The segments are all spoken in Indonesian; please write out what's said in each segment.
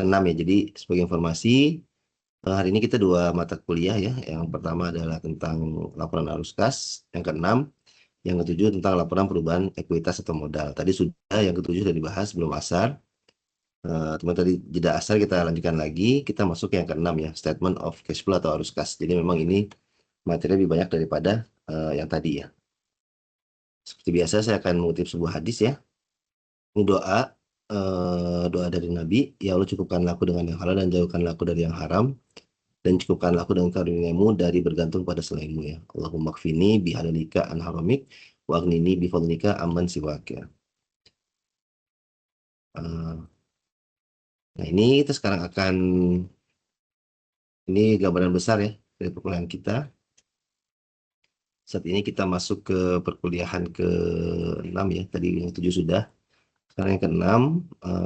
6 ya. Jadi sebagai informasi, hari ini kita 2 mata kuliah ya. Yang pertama adalah tentang laporan arus kas, yang keenam, yang ketujuh tentang laporan perubahan ekuitas atau modal. Tadi sudah, yang ketujuh sudah dibahas sebelum asar. Teman tadi jeda asar kita lanjutkan lagi, kita masuk yang keenam ya, statement of cash flow atau arus kas. Jadi memang ini materi lebih banyak daripada yang tadi ya. Seperti biasa saya akan mengutip sebuah hadis ya. Ini doa dari Nabi, ya Allah cukupkanlah aku dengan yang halal dan jauhkanlah aku dari yang haram, dan cukupkanlah aku dengan karunia-Mu dari bergantung pada selain-Mu ya. Allahumma kfini bihalalika an haramik wa aghnini bifadlika amman siwaka. Nah ini kita sekarang akan, ini gambaran besar ya dari perkuliahan kita. Saat ini kita masuk ke perkuliahan ke-6 ya, tadi yang 7 sudah. Sekarang yang ke-6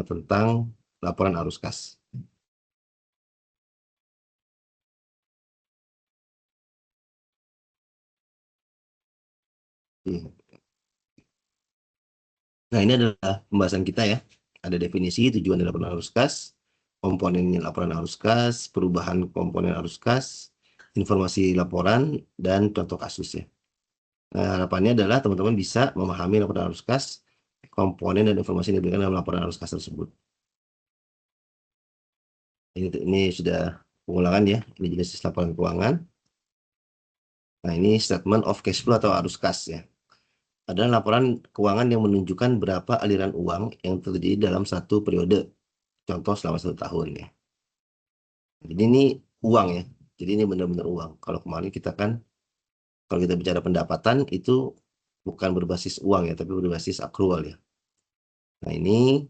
tentang laporan arus kas. Nah, ini adalah pembahasan kita ya. Ada definisi, tujuan dari laporan arus kas, komponen laporan arus kas, perubahan komponen arus kas, informasi laporan, dan contoh kasus ya. Nah, harapannya adalah teman-teman bisa memahami laporan arus kas, komponen dan informasi yang diberikan dalam laporan arus kas tersebut. Ini sudah pengulangan ya, ini jenis laporan keuangan. Nah, ini statement of cash flow atau arus kas ya. Adalah laporan keuangan yang menunjukkan berapa aliran uang yang terjadi dalam satu periode. Contoh selama 1 tahun ya. Jadi ini uang ya. Jadi ini benar-benar uang. Kalau kemarin kita kan, kalau kita bicara pendapatan itu bukan berbasis uang ya, tapi berbasis akrual ya. Nah ini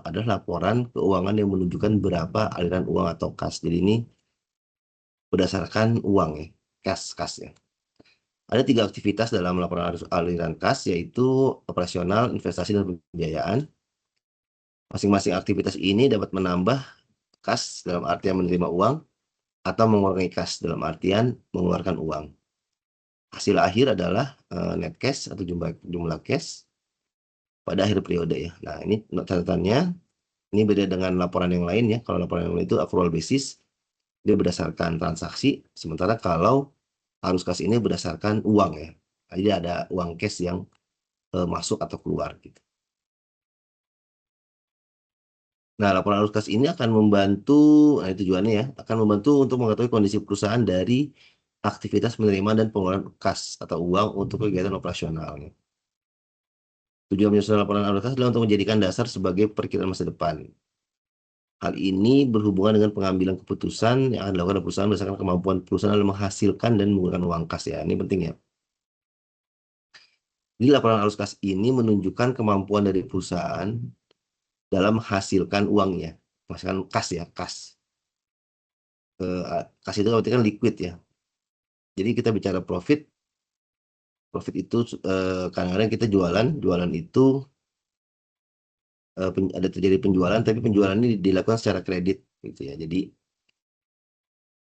adalah laporan keuangan yang menunjukkan berapa aliran uang atau kas. Jadi ini berdasarkan uang ya, kas ya. Ada 3 aktivitas dalam laporan aliran kas, yaitu operasional, investasi, dan pembiayaan. Masing-masing aktivitas ini dapat menambah kas dalam artian menerima uang, atau mengurangi kas dalam artian mengeluarkan uang. Hasil akhir adalah net cash atau jumlah cash pada akhir periode ya. Nah ini catatannya, ini beda dengan laporan yang lain ya. Kalau laporan yang lain itu accrual basis, dia berdasarkan transaksi, sementara kalau arus kas ini berdasarkan uang ya. Jadi ada uang cash yang masuk atau keluar gitu. Nah, laporan arus kas ini akan membantu, nah itu tujuannya ya, akan membantu untuk mengetahui kondisi perusahaan dari aktivitas penerimaan dan pengeluaran kas atau uang untuk kegiatan operasionalnya. Tujuan penyusunan laporan arus kas adalah untuk menjadikan dasar sebagai perkiraan masa depan. Hal ini berhubungan dengan pengambilan keputusan yang akan dilakukan oleh perusahaan berdasarkan kemampuan perusahaan dalam menghasilkan dan menggunakan uang kas ya. Ini penting ya. Jadi laporan arus kas ini menunjukkan kemampuan dari perusahaan dalam menghasilkan uangnya, menghasilkan kas ya, kas. Kas itu berarti kan liquid ya. Jadi kita bicara profit itu kadang-kadang kita jualan itu ada terjadi penjualan, tapi penjualan ini dilakukan secara kredit gitu ya. Jadi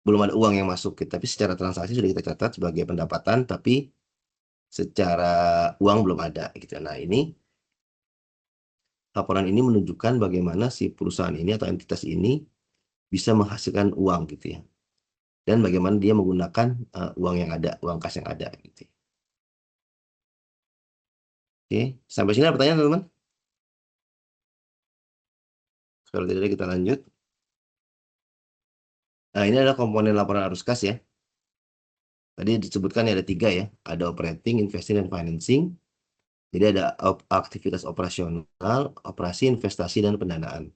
belum ada uang yang masuk, tapi secara transaksi sudah kita catat sebagai pendapatan, tapi secara uang belum ada gitu. Nah ini laporan ini menunjukkan bagaimana si perusahaan ini atau entitas ini bisa menghasilkan uang gitu ya, dan bagaimana dia menggunakan uang yang ada, uang kas yang ada gitu. Oke, sampai sini ada pertanyaan teman-teman? Kalau tidak kita lanjut. Nah ini adalah komponen laporan arus kas ya. Tadi disebutkan ada 3 ya, ada operating, investing, dan financing. Jadi ada aktivitas operasional, operasi, investasi, dan pendanaan.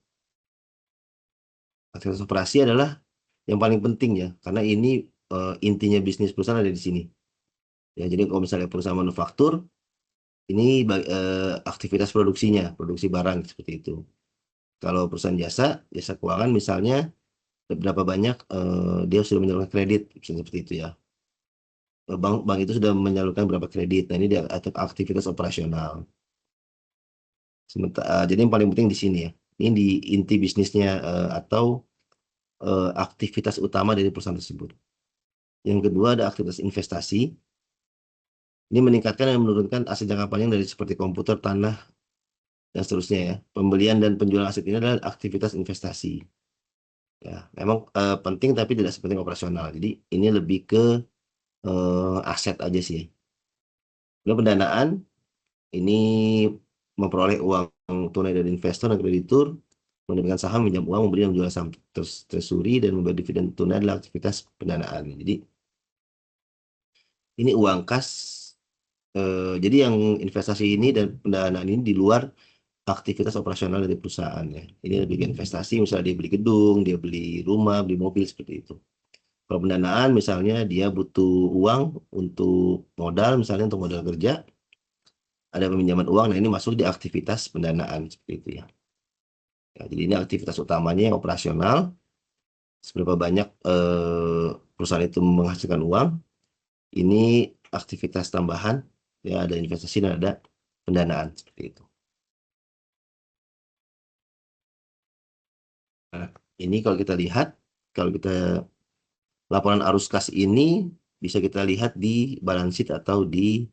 Aktivitas operasi adalah yang paling penting ya, karena ini intinya bisnis perusahaan ada di sini. Ya, jadi kalau misalnya perusahaan manufaktur, ini aktivitas produksinya, produksi barang seperti itu. Kalau perusahaan jasa keuangan misalnya, berapa banyak dia sudah menyalurkan kredit, seperti itu ya. Bank itu sudah menyalurkan berapa kredit. Nah ini dia aktivitas operasional. Jadi yang paling penting di sini ya. Ini di inti bisnisnya atau aktivitas utama dari perusahaan tersebut. Yang kedua ada aktivitas investasi. Ini meningkatkan dan menurunkan aset jangka panjang dari seperti komputer, tanah, dan seterusnya ya. Pembelian dan penjualan aset ini adalah aktivitas investasi. Ya, memang penting tapi tidak sepenting operasional. Jadi ini lebih ke aset aja sih. Lalu pendanaan ini memperoleh uang tunai dari investor dan kreditur, mendapatkan saham, minjam uang, membeli dan menjual saham treasury, dan memberi dividen tunai adalah aktivitas pendanaan. Jadi ini uang kas. Jadi yang investasi ini dan pendanaan ini di luar aktivitas operasional dari perusahaan ya. Ini lebih ke investasi, misalnya dia beli gedung, dia beli rumah, beli mobil seperti itu. Kalau pendanaan misalnya dia butuh uang untuk modal, misalnya untuk modal kerja, ada peminjaman uang, nah ini masuk di aktivitas pendanaan seperti itu ya. Ya, jadi ini aktivitas utamanya yang operasional, seberapa banyak perusahaan itu menghasilkan uang, ini aktivitas tambahan, ya ada investasi dan ada pendanaan seperti itu. Nah, ini kalau kita lihat, kalau kita laporan arus kas ini bisa kita lihat di balance sheet atau di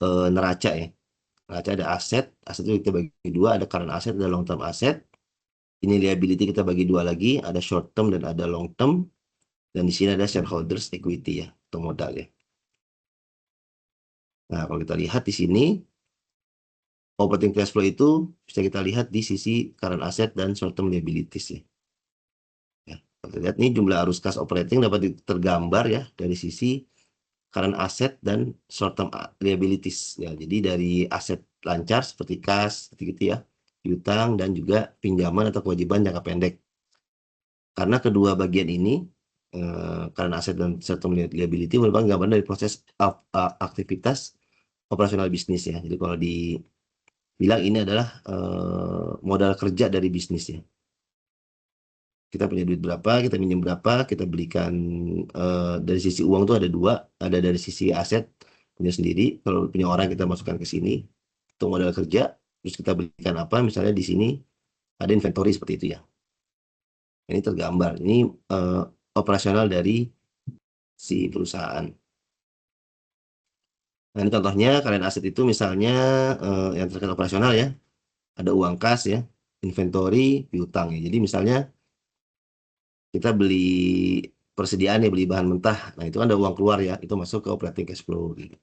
neraca ya. Neraca ada aset, aset itu kita bagi dua, ada current asset, ada long term asset. Ini liability kita bagi dua lagi, ada short term dan ada long term. Dan di sini ada shareholders equity ya, atau modal ya. Nah, kalau kita lihat di sini, operating cash flow itu bisa kita lihat di sisi current asset dan short term liabilities ya. Ya, kalau kita lihat nih jumlah arus kas operating dapat tergambar ya dari sisi current asset dan short term liabilities ya. Jadi dari aset lancar seperti kas, seperti gitu ya, piutang dan juga pinjaman atau kewajiban jangka pendek. Karena kedua bagian ini current asset dan short term liability merupakan gambaran dari proses aktivitas operasional bisnis ya. Jadi kalau dibilang ini adalah modal kerja dari bisnis ya. Kita punya duit berapa, kita minjem berapa, kita belikan dari sisi uang tuh ada dua, ada dari sisi aset punya sendiri. Kalau punya orang kita masukkan ke sini untuk modal kerja, terus kita belikan apa, misalnya di sini ada inventory seperti itu ya. Ini tergambar, ini operasional dari si perusahaan. Nah, ini contohnya kalian aset itu misalnya yang terkait operasional ya, ada uang kas ya, inventory, piutang ya. Jadi misalnya kita beli persediaan ya, beli bahan mentah. Nah, itu kan ada uang keluar ya, itu masuk ke operating cash flow gitu.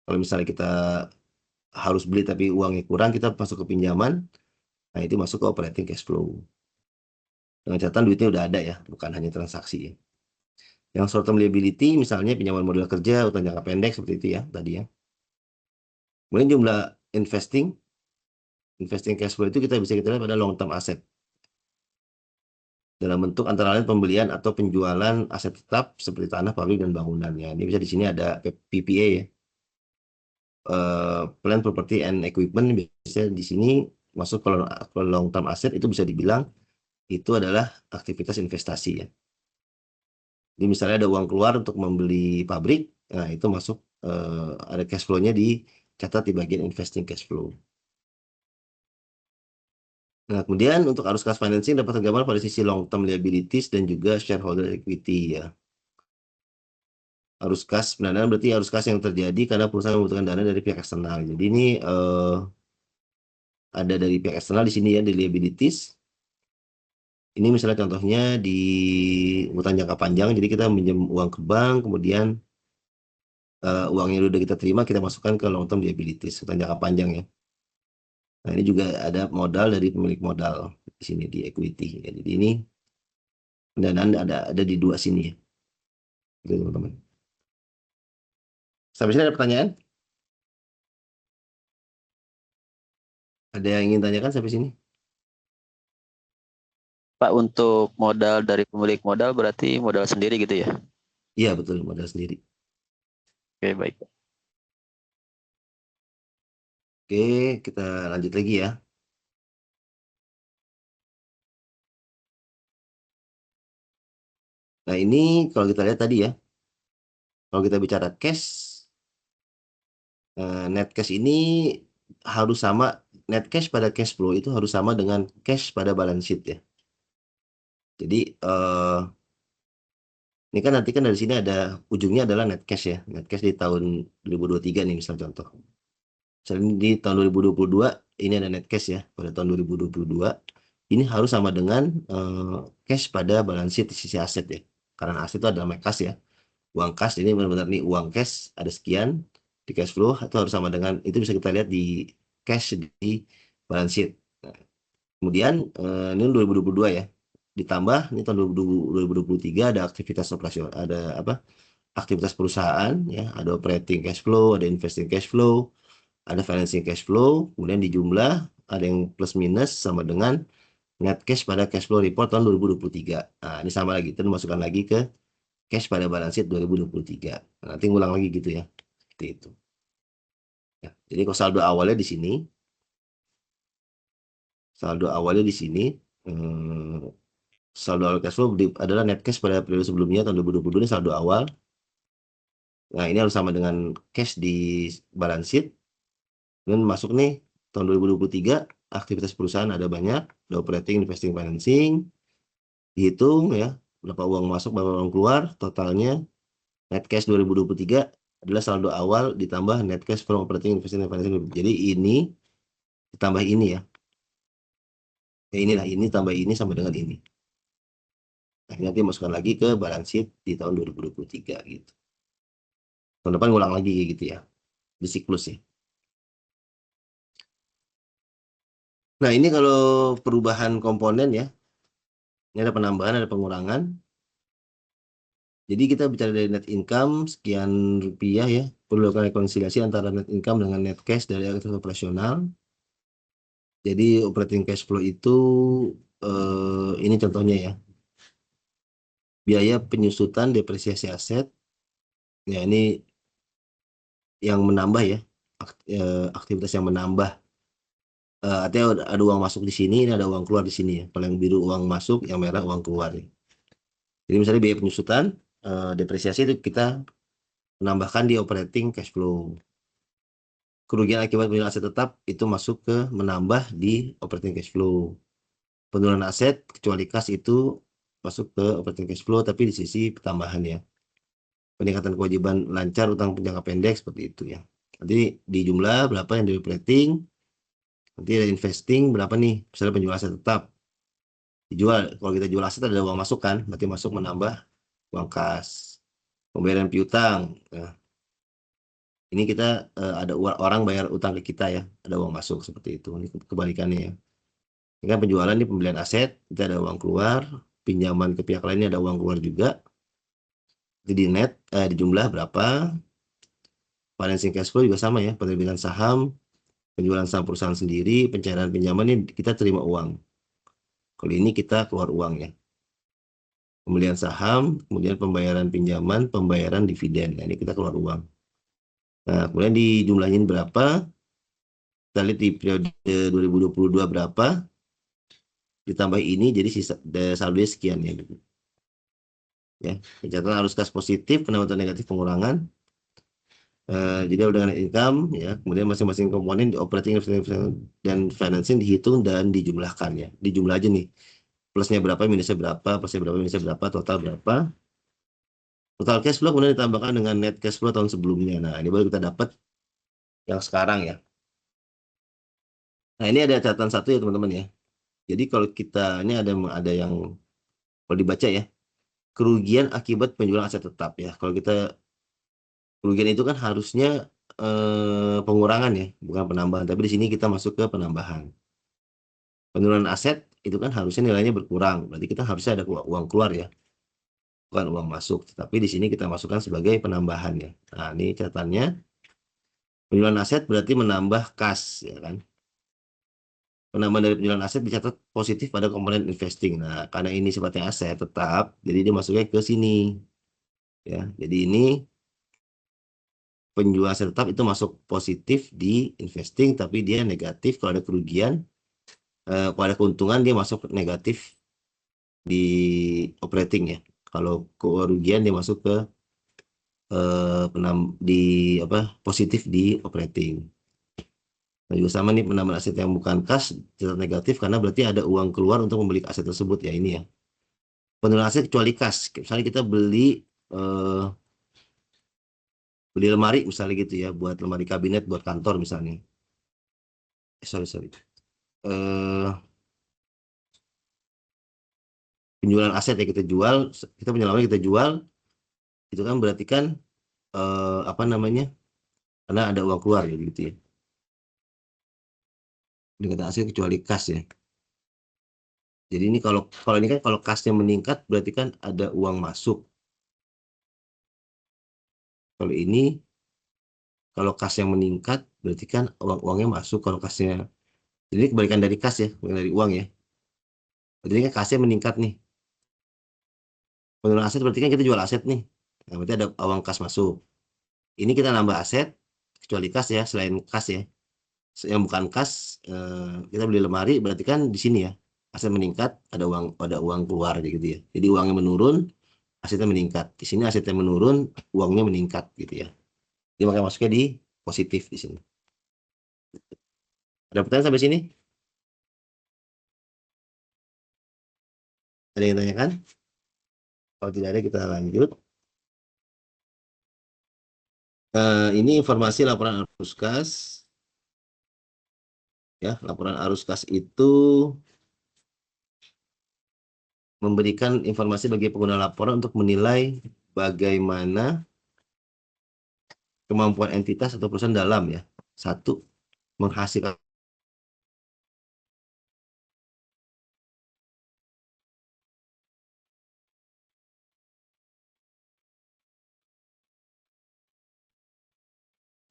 Kalau misalnya kita harus beli tapi uangnya kurang, kita masuk ke pinjaman. Nah, itu masuk ke operating cash flow. Dengan catatan duitnya udah ada ya, bukan hanya transaksi ya. Yang short term liability misalnya pinjaman modal kerja, utang jangka pendek seperti itu ya tadi ya. Kemudian jumlah investing cash flow itu kita bisa kita lihat pada long term asset. Dalam bentuk antara lain pembelian atau penjualan aset tetap seperti tanah, pabrik, dan bangunannya. Ini bisa di sini ada PPA ya. Plan Property and Equipment bisa di sini masuk ke long term asset, itu bisa dibilang itu adalah aktivitas investasi ya. Jadi misalnya ada uang keluar untuk membeli pabrik, nah itu masuk ada cash flow-nya dicatat di bagian investing cash flow. Nah, kemudian untuk arus kas financing dapat tergambar pada sisi long term liabilities dan juga shareholder equity ya. Arus kas pendanaan berarti arus kas yang terjadi karena perusahaan membutuhkan dana dari pihak eksternal. Jadi ini ada dari pihak eksternal di sini ya, di liabilities. Ini misalnya contohnya di utang jangka panjang, jadi kita minjem uang ke bank, kemudian uang yang udah kita terima kita masukkan ke long term liabilities, utang jangka panjang ya. Nah, ini juga ada modal dari pemilik modal di sini di equity ya. Jadi ini pendanaan ada di dua sini ya. Gitu, teman-teman. Sampai sini ada pertanyaan? Ada yang ingin tanyakan sampai sini? Pak, untuk modal dari pemilik modal berarti modal sendiri gitu ya? Iya, betul, modal sendiri. Oke, baik. Oke, kita lanjut lagi ya. Nah, ini kalau kita lihat tadi ya, kalau kita bicara cash, net cash ini harus sama, net cash pada cash flow itu harus sama dengan cash pada balance sheet ya. Jadi ini kan nanti kan dari sini ada ujungnya adalah net cash ya. Net cash di tahun 2023 nih misal contoh. Misalnya di tahun 2022 ini ada net cash ya. Pada tahun 2022 ini harus sama dengan cash pada balance sheet di sisi aset ya. Karena aset itu adalah kas ya. Uang kas, ini benar-benar nih uang cash ada sekian di cash flow, itu harus sama dengan, itu bisa kita lihat di cash di balance sheet. Nah, kemudian ini 2022 ya. Ditambah ini tahun 2023 ada aktivitas operasional, ada apa? Aktivitas perusahaan ya, ada operating cash flow, ada investing cash flow, ada financing cash flow, kemudian dijumlah ada yang plus minus sama dengan net cash pada cash flow report tahun 2023. Nah, ini sama lagi, itu masukkan lagi ke cash pada balance sheet 2023. Nah, nanti ngulang lagi gitu ya. Seperti itu. Ya, jadi kalau saldo awalnya di sini, saldo awalnya di sini, saldo awal cash flow adalah net cash pada periode sebelumnya tahun 2022 ini saldo awal. Nah, ini harus sama dengan cash di balance sheet. Dan masuk nih tahun 2023 aktivitas perusahaan ada banyak, ada operating, investing, financing, dihitung ya, berapa uang masuk, berapa uang keluar, totalnya net cash 2023 adalah saldo awal ditambah net cash from operating, investing, dan financing. Jadi ini ditambah ini ya. Ya inilah, ini tambah ini sama dengan ini. Nah, nanti masukkan lagi ke balance sheet di tahun 2023 gitu. Tahun depan ngulang lagi gitu ya. Di siklus ya. Nah, ini kalau perubahan komponen ya. Ini ada penambahan, ada pengurangan. Jadi kita bicara dari net income sekian rupiah ya. Perlu lakukan rekonsiliasi antara net income dengan net cash dari aktivitas operasional. Jadi operating cash flow itu ini contohnya ya. Biaya penyusutan depresiasi aset. Ya ini yang menambah ya. Aktivitas yang menambah. Artinya ada uang masuk di sini, ini ada uang keluar di sini ya. Kalau yang biru uang masuk, yang merah uang keluar ya. Jadi misalnya biaya penyusutan, depresiasi itu kita menambahkan di operating cash flow. Kerugian akibat penyusutan aset tetap itu masuk ke menambah di operating cash flow. Penurunan aset kecuali kas itu masuk ke operating cash flow tapi di sisi tambahan ya. Peningkatan kewajiban lancar utang jangka pendek seperti itu ya. Nanti di jumlah berapa yang di operating, nanti ada investing berapa nih, misalnya penjualan aset tetap. Dijual, kalau kita jual aset ada uang masuk kan, berarti masuk menambah uang kas. Pembayaran piutang. Nah, ini kita ada orang bayar utang ke kita ya, ada uang masuk seperti itu. Ini kebalikannya ya. Ini kan penjualan di pembelian aset, kita ada uang keluar, pinjaman ke pihak lainnya ada uang keluar juga. Jadi net di jumlah berapa? Financing cash flow juga sama ya, penerbitan saham, penjualan saham perusahaan sendiri, pencairan pinjaman ini kita terima uang. Kalau ini kita keluar uang ya. Pembelian saham, kemudian pembayaran pinjaman, pembayaran dividen. Nah, ini kita keluar uang. Nah, kemudian dijumlahin berapa? Kita lihat di periode 2022 berapa? Ditambah ini jadi sisa saldonya sekian ya. Ya, catatan arus kas positif, penambahan negatif, pengurangan. Jadi dengan income ya, kemudian masing-masing komponen di operating dan financing dihitung dan dijumlahkan ya. Dijumlah aja nih. Plusnya berapa, minusnya berapa, plusnya berapa, minusnya berapa, total berapa. Total cash flow kemudian ditambahkan dengan net cash flow tahun sebelumnya. Nah, ini baru kita dapat yang sekarang ya. Nah, ini ada catatan satu ya teman-teman ya. Jadi kalau kita ini ada yang kalau dibaca ya, kerugian akibat penjualan aset tetap ya. Kalau kita kerugian itu kan harusnya pengurangan ya, bukan penambahan. Tapi di sini kita masuk ke penambahan. Penurunan aset itu kan harusnya nilainya berkurang. Berarti kita harusnya ada uang keluar ya, bukan uang masuk. Tapi di sini kita masukkan sebagai penambahan ya. Nah, ini catatannya. Penjualan aset berarti menambah kas ya kan. Penambahan dari penjualan aset dicatat positif pada komponen investing. Nah, karena ini sifatnya aset tetap, jadi dia masuknya ke sini. Ya, jadi ini penjualan aset tetap itu masuk positif di investing, tapi dia negatif kalau ada kerugian. Kalau ada keuntungan dia masuk negatif di operating ya. Kalau kerugian dia masuk ke di apa positif di operating. Nah, juga sama nih penambahan aset yang bukan kas catat negatif karena berarti ada uang keluar untuk membeli aset tersebut ya ini ya. Penurunan aset kecuali kas. Misalnya kita eh, beli lemari misalnya gitu ya, buat lemari kabinet buat kantor misalnya. Sorry. penjualan aset yang kita jual, kita punya laporan kita jual, itu kan berarti kan apa namanya? Karena ada uang keluar gitu ya. Ini kata aset kecuali kas ya. Jadi ini kalau ini kan kalau kasnya meningkat berarti kan ada uang masuk. Kalau ini kalau kas yang meningkat berarti kan uangnya masuk. Kalau kasnya jadi kebalikan dari kas ya, bukan dari uang ya. Jadi kan kasnya meningkat nih. Penurunan aset berarti kan kita jual aset nih. Nah, berarti ada uang kas masuk. Ini kita nambah aset kecuali kas ya, selain kas ya. Yang bukan kas kita beli lemari berarti kan di sini ya. Aset meningkat, ada uang keluar gitu ya. Jadi uangnya menurun, asetnya meningkat. Di sini asetnya menurun, uangnya meningkat gitu ya. Jadi makanya masuknya di positif di sini. Ada pertanyaan sampai sini? Ada yang tanyakan? Kalau tidak ada kita lanjut. Ini informasi laporan arus kas. Ya, laporan arus kas itu memberikan informasi bagi pengguna laporan untuk menilai bagaimana kemampuan entitas atau perusahaan dalam ya. Satu, menghasilkan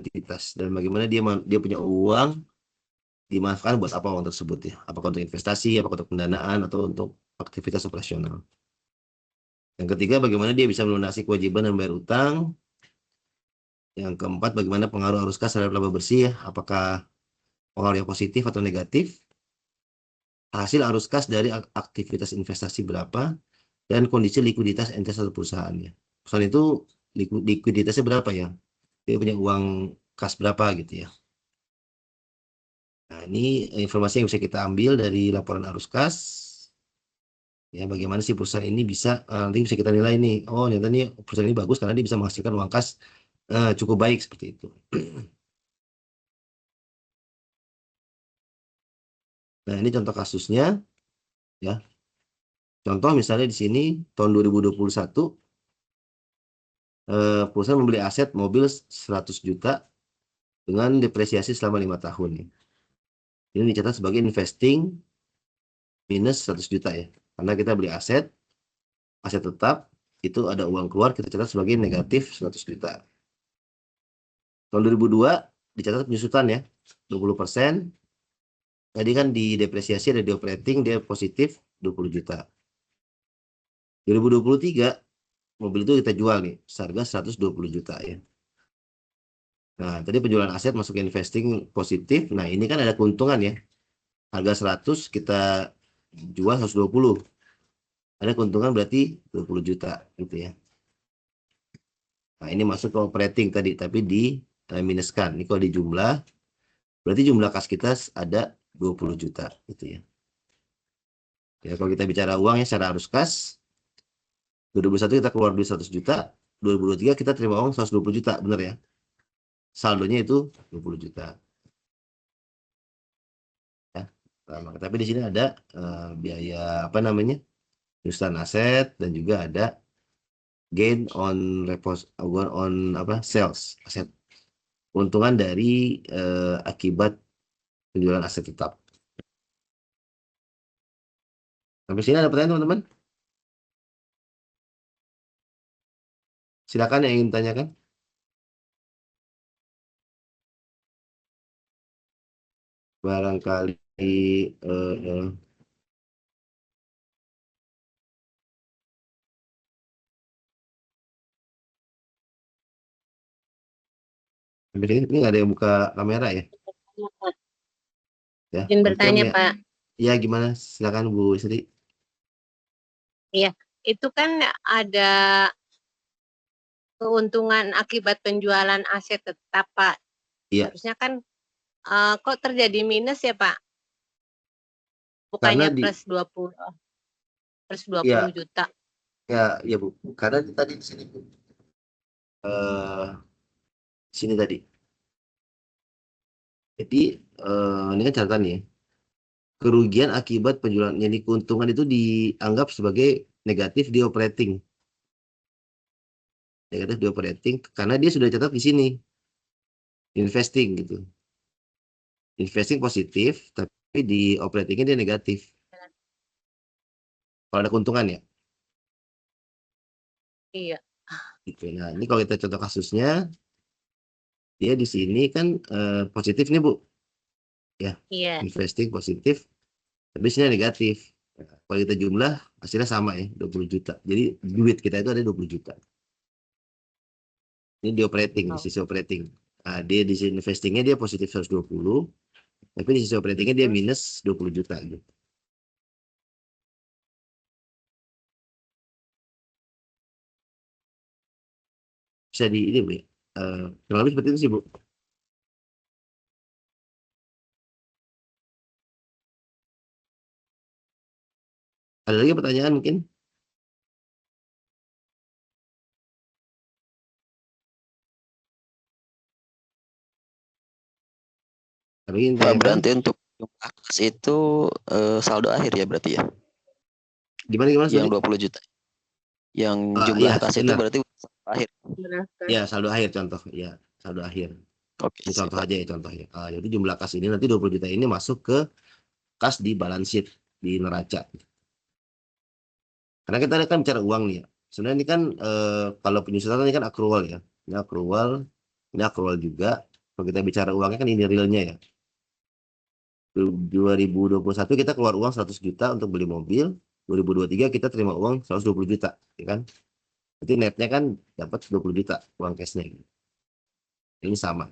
entitas dan bagaimana dia punya uang dimanfaatkan buat apa uang tersebut ya. Apakah untuk investasi, apakah untuk pendanaan atau untuk aktivitas operasional. Yang ketiga, bagaimana dia bisa melunasi kewajiban dan bayar utang. Yang keempat, bagaimana pengaruh arus kas terhadap laba bersih ya. Apakah pengaruh yang positif atau negatif. Hasil arus kas dari aktivitas investasi berapa dan kondisi likuiditas entitas atau perusahaannya. Perusahaan itu likuiditasnya berapa ya? Dia punya uang kas berapa gitu ya. Nah, ini informasi yang bisa kita ambil dari laporan arus kas. Ya, bagaimana sih perusahaan ini bisa nanti bisa kita nilai nih. Oh, ternyata nih perusahaan ini bagus karena dia bisa menghasilkan uang kas cukup baik seperti itu. Nah, ini contoh kasusnya ya. Contoh misalnya di sini tahun 2021 perusahaan membeli aset mobil 100 juta dengan depresiasi selama 5 tahun. Ini dicatat sebagai investing minus 100 juta ya. Karena kita beli aset tetap, itu ada uang keluar, kita catat sebagai negatif 100 juta. Tahun 2002 dicatat penyusutan ya, 20%. Tadi kan di depresiasi ada di operating, dia positif 20 juta. 2023 mobil itu kita jual nih, seharga 120 juta ya. Nah, tadi penjualan aset masuk ke investing positif. Nah, ini kan ada keuntungan ya. Harga 100 kita jual 120. Ada keuntungan berarti 20 juta gitu ya. Nah, ini masuk ke operating tadi, tapi di minuskan. Ini kalau di jumlah, berarti jumlah kas kita ada 20 juta gitu ya. Ya, kalau kita bicara uang ya secara arus kas, 2021 kita keluar duit 100 juta, 2023 kita terima uang 120 juta, benar ya? Saldonya itu 20 juta. Ya. Nah, tapi di sini ada biaya apa namanya? Penyusutan aset dan juga ada gain on apa sales aset. Keuntungan dari akibat penjualan aset tetap. Sampai sini ada pertanyaan teman-teman? Silakan yang ingin tanyakan. Barangkali sampai sini ini nggak ada yang buka kamera ya? Ya, Izin bertanya, ya. Pak. Ya, gimana? Silakan Bu Sri. Iya, itu kan ada keuntungan akibat penjualan aset tetap, Pak. Iya. Harusnya kan kok terjadi minus ya, Pak? Karena Bukannya plus 20 ya, juta. ya Bu. Karena tadi di sini Bu. Sini tadi. Jadi ini kan catatan ya. Kerugian akibat penjualan, jadi keuntungan itu dianggap sebagai negatif di operating. Negatif di operating karena dia sudah catat di sini investing gitu. Investing positif tapi di operatingnya dia negatif. Kalau ada keuntungan ya. Iya. Gitu. Nah, ini kalau kita contoh kasusnya, dia di sini kan positif nih Bu, ya Iya. investing positif, tapi sini negatif. Nah, kalau kita jumlah hasilnya sama ya 20 juta. Jadi duit kita itu ada 20 juta. Ini di operating, di Oh. sisi operating. Nah, dia di sisi investingnya dia positif 120, tapi di sisi operatingnya dia minus 20 juta gitu. Bisa di ini Bu ya. Kurang lebih seperti itu sih Bu. Ada lagi pertanyaan mungkin? Ada lagi yang ditanyakan? Berarti untuk jumlah kas itu saldo akhir ya berarti ya? Gimana Yang sorry? 20 juta. Yang Iya jumlah kas itu benar. berarti saldo akhir. Berapa? Ya saldo akhir contoh. Ya saldo akhir. Oke, Ini contoh siap. aja ya contohnya. Jadi jumlah kas ini nanti 20 juta ini masuk ke kas di balance sheet di neraca. Karena kita kan bicara uang nih ya. Sebenarnya ini kan kalau penyusunan ini kan accrual ya. Ini accrual juga. Kalau kita bicara uangnya kan ini realnya ya. 2021 kita keluar uang 100 juta untuk beli mobil. 2023 kita terima uang 120 juta, ya kan? Jadi netnya kan dapat 20 juta uang cashnya. Ini sama.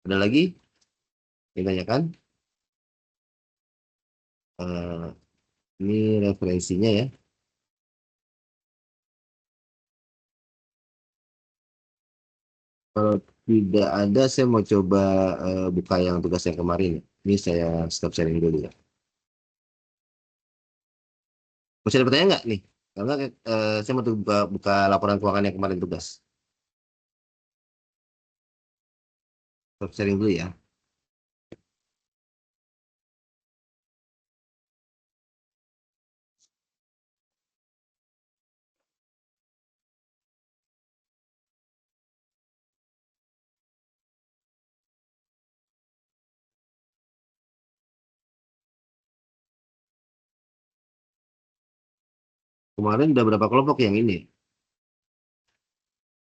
Ada lagi ditanyakan? Eh, ini referensinya ya. Kalau tidak ada, saya mau coba buka yang tugas yang kemarin. Ini saya stop sharing dulu ya. Masih ada pertanyaan nggak nih? Karena saya mau buka laporan keuangan yang kemarin tugas. Stop sharing dulu ya. Kemarin udah berapa kelompok yang ini?